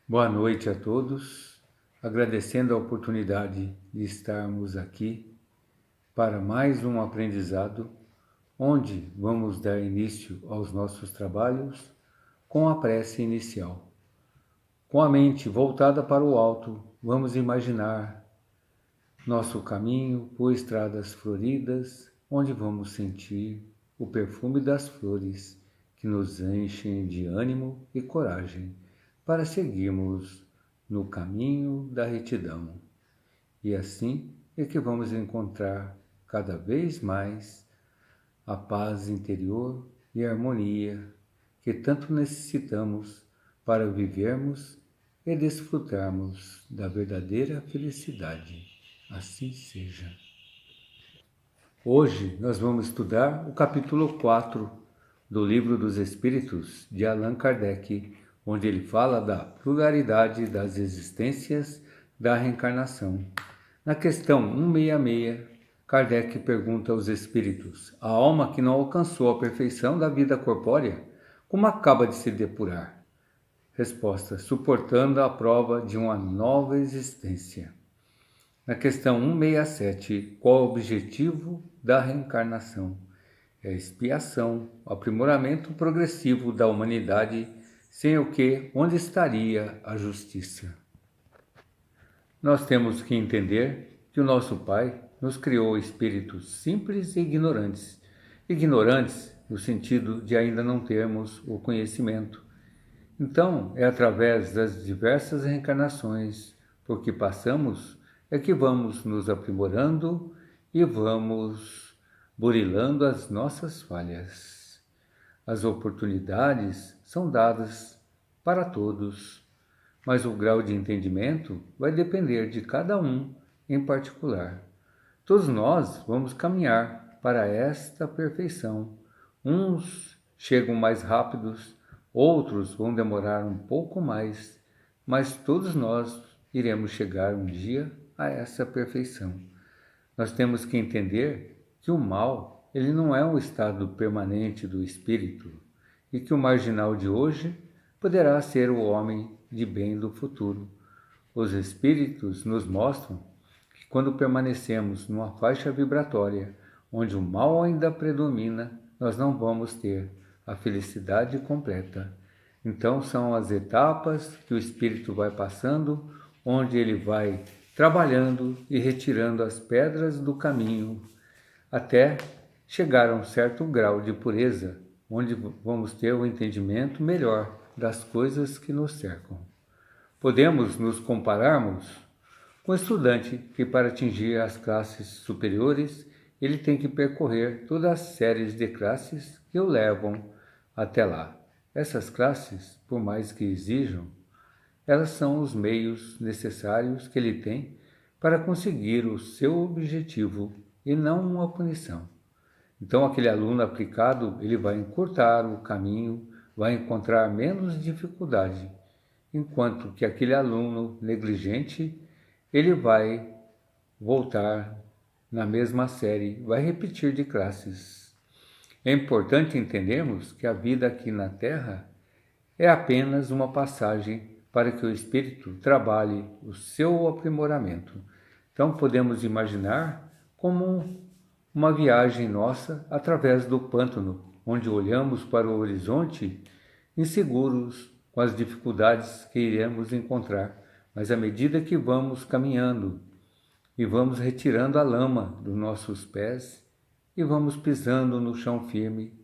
Boa noite a todos, agradecendo a oportunidade de estarmos aqui para mais um aprendizado, onde vamos dar início aos nossos trabalhos com a prece inicial. Com a mente voltada para o alto, vamos imaginar nosso caminho por estradas floridas, onde vamos sentir o perfume das flores que nos enchem de ânimo e coragem para seguirmos no caminho da retidão. E assim é que vamos encontrar cada vez mais a paz interior e a harmonia que tanto necessitamos para vivermos e desfrutarmos da verdadeira felicidade. Assim seja. Hoje nós vamos estudar o capítulo 4 do Livro dos Espíritos de Allan Kardec, onde ele fala da pluralidade das existências da reencarnação. Na questão 166, Kardec pergunta aos espíritos: a alma que não alcançou a perfeição da vida corpórea, como acaba de se depurar? Resposta: suportando a prova de uma nova existência. Na questão 167, qual o objetivo da reencarnação? É a expiação, o aprimoramento progressivo da humanidade, sem o que, onde estaria a justiça? Nós temos que entender que o nosso Pai nos criou espíritos simples e ignorantes. Ignorantes no sentido de ainda não termos o conhecimento. Então, é através das diversas reencarnações por que passamos é que vamos nos aprimorando e vamos burilando as nossas falhas. As oportunidades são dadas para todos, mas o grau de entendimento vai depender de cada um em particular. Todos nós vamos caminhar para esta perfeição. Uns chegam mais rápidos, outros vão demorar um pouco mais, mas todos nós iremos chegar um dia a essa perfeição. Nós temos que entender que o mal, ele não é um estado permanente do espírito e que o marginal de hoje poderá ser o homem de bem do futuro. Os espíritos nos mostram que quando permanecemos numa faixa vibratória onde o mal ainda predomina, nós não vamos ter a felicidade completa. Então são as etapas que o espírito vai passando, onde ele vai trabalhando e retirando as pedras do caminho, até chegar a um certo grau de pureza, onde vamos ter um entendimento melhor das coisas que nos cercam. Podemos nos compararmos com o estudante que, para atingir as classes superiores, ele tem que percorrer todas as séries de classes que o levam até lá. Essas classes, por mais que exijam, elas são os meios necessários que ele tem para conseguir o seu objetivo e não uma punição. Então, aquele aluno aplicado, ele vai encurtar o caminho, vai encontrar menos dificuldade, enquanto que aquele aluno negligente, ele vai voltar na mesma série, vai repetir de classes. É importante entendermos que a vida aqui na Terra é apenas uma passagem para que o espírito trabalhe o seu aprimoramento. Então podemos imaginar como uma viagem nossa através do pântano, onde olhamos para o horizonte inseguros com as dificuldades que iremos encontrar, mas à medida que vamos caminhando e vamos retirando a lama dos nossos pés e vamos pisando no chão firme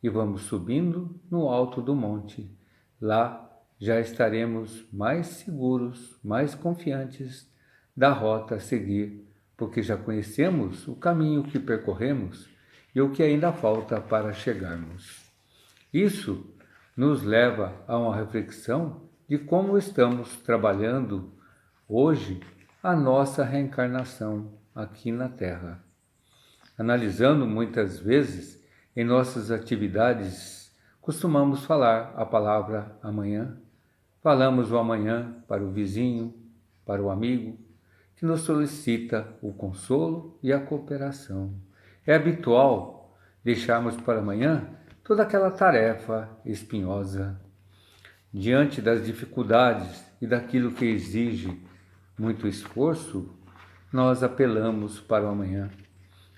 e vamos subindo no alto do monte, lá já estaremos mais seguros, mais confiantes da rota a seguir, porque já conhecemos o caminho que percorremos e o que ainda falta para chegarmos. Isso nos leva a uma reflexão de como estamos trabalhando hoje a nossa reencarnação aqui na Terra. Analisando muitas vezes em nossas atividades, costumamos falar a palavra amanhã. Falamos o amanhã para o vizinho, para o amigo, que nos solicita o consolo e a cooperação. É habitual deixarmos para amanhã toda aquela tarefa espinhosa. Diante das dificuldades e daquilo que exige muito esforço, nós apelamos para o amanhã.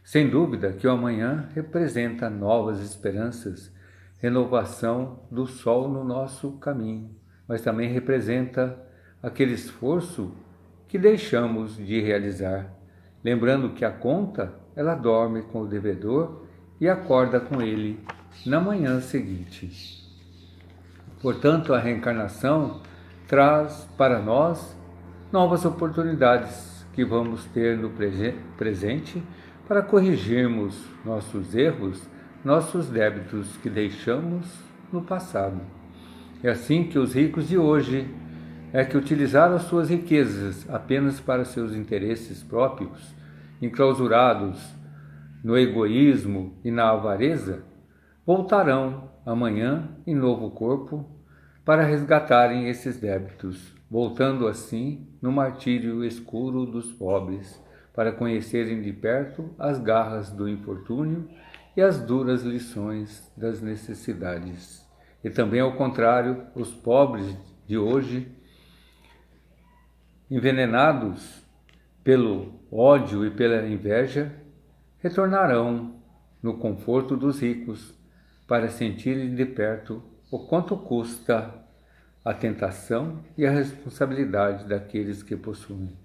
Sem dúvida que o amanhã representa novas esperanças, renovação do sol no nosso caminho, mas também representa aquele esforço que deixamos de realizar, lembrando que a conta, ela dorme com o devedor e acorda com ele na manhã seguinte. Portanto, a reencarnação traz para nós novas oportunidades que vamos ter no presente para corrigirmos nossos erros, nossos débitos que deixamos no passado. É assim que os ricos de hoje que utilizaram as suas riquezas apenas para seus interesses próprios, enclausurados no egoísmo e na avareza, voltarão amanhã em novo corpo para resgatarem esses débitos, voltando assim no martírio escuro dos pobres, para conhecerem de perto as garras do infortúnio e as duras lições das necessidades. E também ao contrário, os pobres de hoje, envenenados pelo ódio e pela inveja, retornarão no conforto dos ricos para sentirem de perto o quanto custa a tentação e a responsabilidade daqueles que possuem.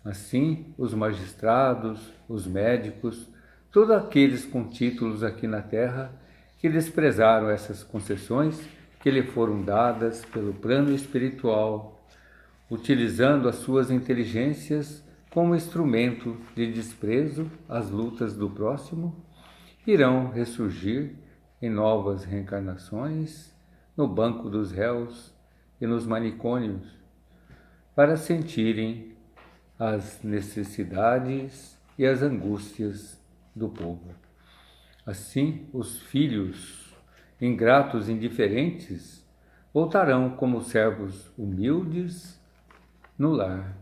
Assim, os magistrados, os médicos, todos aqueles com títulos aqui na terra que desprezaram essas concessões que lhe foram dadas pelo plano espiritual, utilizando as suas inteligências como instrumento de desprezo às lutas do próximo, irão ressurgir em novas reencarnações no banco dos réus e nos manicômios, para sentirem as necessidades e as angústias do povo. Assim, os filhos ingratos e indiferentes voltarão como servos humildes no lar.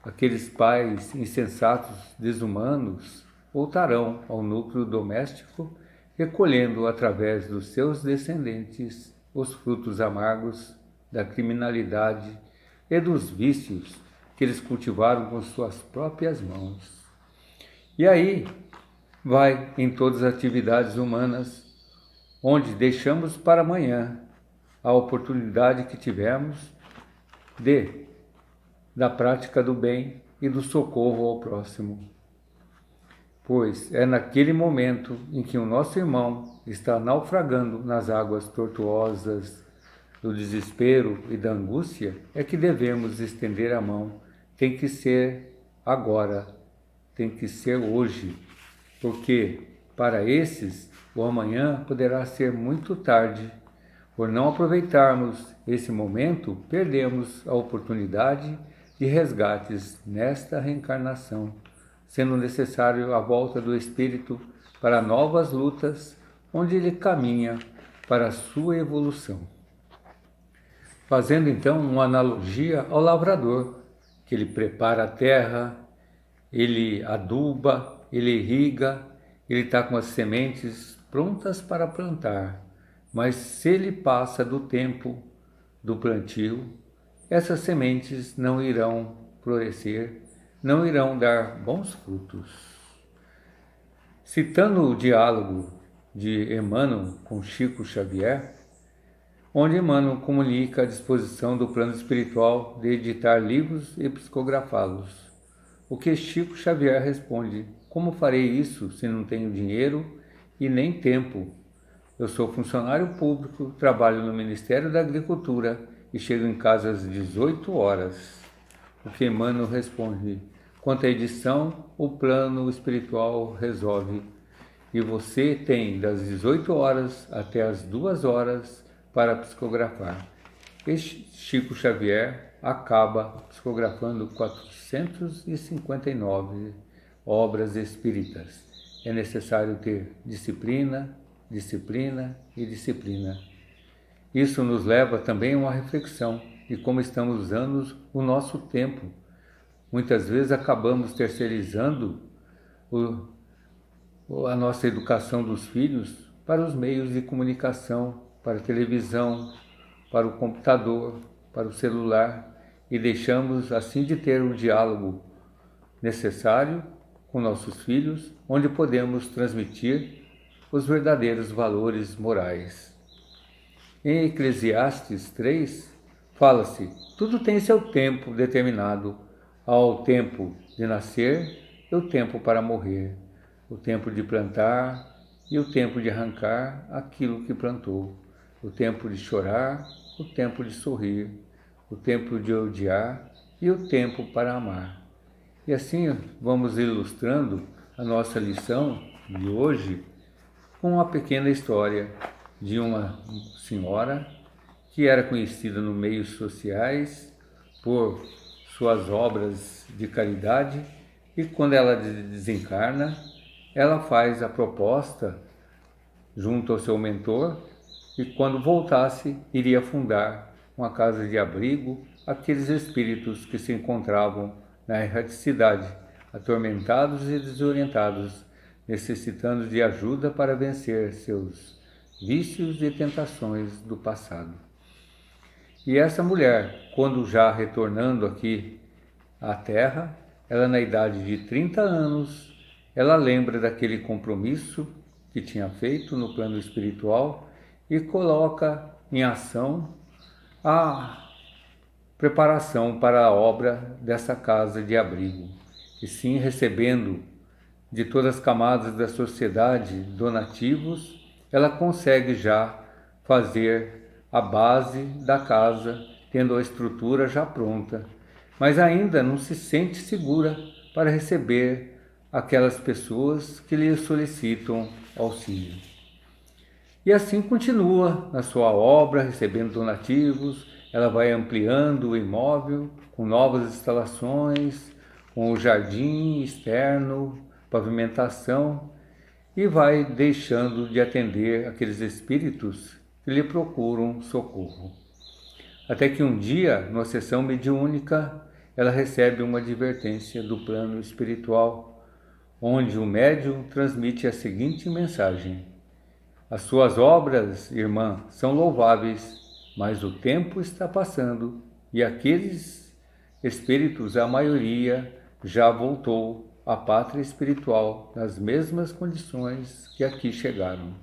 Aqueles pais insensatos, desumanos, voltarão ao núcleo doméstico, recolhendo através dos seus descendentes os frutos amargos da criminalidade e dos vícios que eles cultivaram com suas próprias mãos. E aí vai em todas as atividades humanas, onde deixamos para amanhã a oportunidade que tivemos da prática do bem e do socorro ao próximo. Pois é naquele momento em que o nosso irmão está naufragando nas águas tortuosas do desespero e da angústia, é que devemos estender a mão. Tem que ser agora, tem que ser hoje, porque para esses o amanhã poderá ser muito tarde. Por não aproveitarmos esse momento, perdemos a oportunidade de resgates nesta reencarnação, sendo necessário a volta do espírito para novas lutas, onde ele caminha para a sua evolução. Fazendo então uma analogia ao lavrador, que ele prepara a terra, ele aduba, ele irriga, ele está com as sementes prontas para plantar, mas se ele passa do tempo do plantio, essas sementes não irão florescer, não irão dar bons frutos. Citando o diálogo de Emmanuel com Chico Xavier, onde Emmanuel comunica a disposição do plano espiritual de editar livros e psicografá-los. O que Chico Xavier responde: como farei isso se não tenho dinheiro e nem tempo? Eu sou funcionário público, trabalho no Ministério da Agricultura e chego em casa às 18 horas. O que Emmanuel responde: quanto à edição, o plano espiritual resolve. E você tem das 18 horas até as 2 horas para psicografar. Este Chico Xavier acaba psicografando 459 obras espíritas. É necessário ter disciplina, disciplina e disciplina. Isso nos leva também a uma reflexão de como estamos usando o nosso tempo. Muitas vezes acabamos terceirizando a nossa educação dos filhos para os meios de comunicação, para a televisão, para o computador, para o celular e deixamos assim de ter o diálogo necessário com nossos filhos, onde podemos transmitir os verdadeiros valores morais. Em Eclesiastes 3, fala-se: tudo tem seu tempo determinado, ao tempo de nascer e o tempo para morrer, o tempo de plantar e o tempo de arrancar aquilo que plantou, o tempo de chorar, o tempo de sorrir, o tempo de odiar e o tempo para amar. E assim vamos ilustrando a nossa lição de hoje com uma pequena história de uma senhora que era conhecida nos meios sociais por suas obras de caridade, e quando ela desencarna, ela faz a proposta junto ao seu mentor e quando voltasse iria fundar uma casa de abrigo àqueles espíritos que se encontravam na erraticidade, atormentados e desorientados, necessitando de ajuda para vencer seus vícios e tentações do passado. E essa mulher, quando já retornando aqui à Terra, ela na idade de 30 anos, ela lembra daquele compromisso que tinha feito no plano espiritual e coloca em ação a preparação para a obra dessa casa de abrigo. E sim, recebendo de todas as camadas da sociedade donativos, ela consegue já fazer a base da casa, tendo a estrutura já pronta, mas ainda não se sente segura para receber aquelas pessoas que lhe solicitam auxílio. E assim continua na sua obra, recebendo donativos. Ela vai ampliando o imóvel com novas instalações, com o jardim externo, pavimentação, e vai deixando de atender aqueles espíritos que lhe procuram socorro. Até que um dia, numa sessão mediúnica, ela recebe uma advertência do plano espiritual, onde o médium transmite a seguinte mensagem: as suas obras, irmã, são louváveis, mas o tempo está passando e aqueles espíritos, a maioria, já voltou à pátria espiritual nas mesmas condições que aqui chegaram.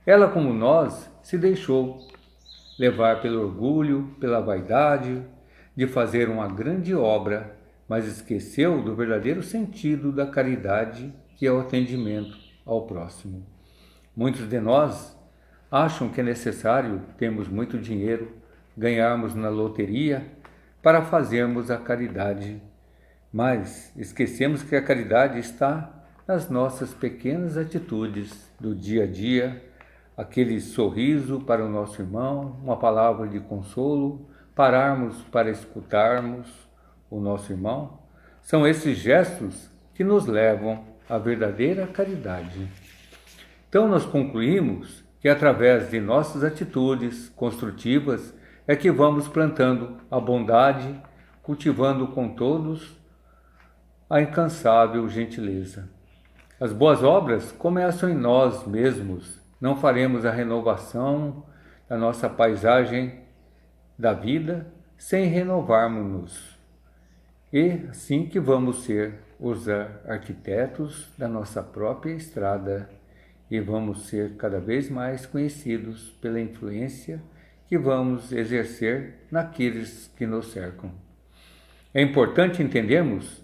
Ela, como nós, se deixou levar pelo orgulho, pela vaidade de fazer uma grande obra, mas esqueceu do verdadeiro sentido da caridade, que é o atendimento ao próximo. Muitos de nós acham que é necessário termos muito dinheiro, ganharmos na loteria para fazermos a caridade, mas esquecemos que a caridade está nas nossas pequenas atitudes do dia a dia, aquele sorriso para o nosso irmão, uma palavra de consolo, pararmos para escutarmos o nosso irmão. São esses gestos que nos levam à verdadeira caridade. Então nós concluímos que através de nossas atitudes construtivas é que vamos plantando a bondade, cultivando com todos a incansável gentileza. As boas obras começam em nós mesmos. Não faremos a renovação da nossa paisagem da vida sem renovarmos-nos. E assim que vamos ser os arquitetos da nossa própria estrada e vamos ser cada vez mais conhecidos pela influência que vamos exercer naqueles que nos cercam. É importante entendermos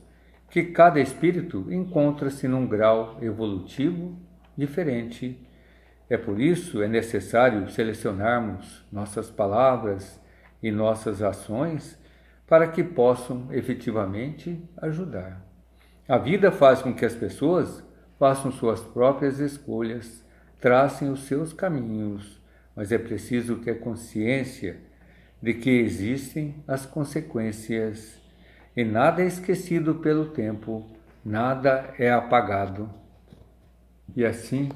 que cada espírito encontra-se num grau evolutivo diferente. É por isso é necessário selecionarmos nossas palavras e nossas ações para que possam efetivamente ajudar. A vida faz com que as pessoas façam suas próprias escolhas, tracem os seus caminhos, mas é preciso ter consciência de que existem as consequências e nada é esquecido pelo tempo, nada é apagado. E assim,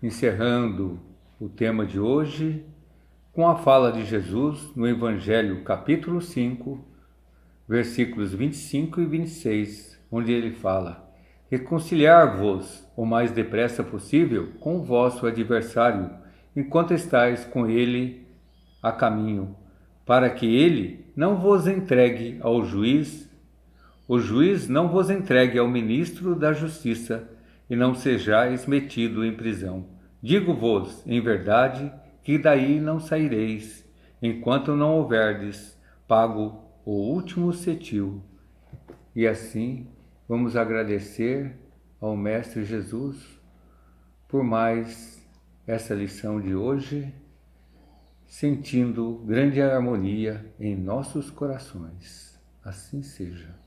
encerrando o tema de hoje, com a fala de Jesus no Evangelho capítulo 5, versículos 25 e 26, onde ele fala: reconciliar-vos o mais depressa possível com o vosso adversário, enquanto estáis com ele a caminho, para que ele não vos entregue ao juiz, o juiz não vos entregue ao ministro da justiça, e não sejais metido em prisão. Digo-vos, em verdade, que daí não saireis, enquanto não houverdes pago o último cetil. E assim, vamos agradecer ao Mestre Jesus por mais essa lição de hoje, sentindo grande harmonia em nossos corações. Assim seja.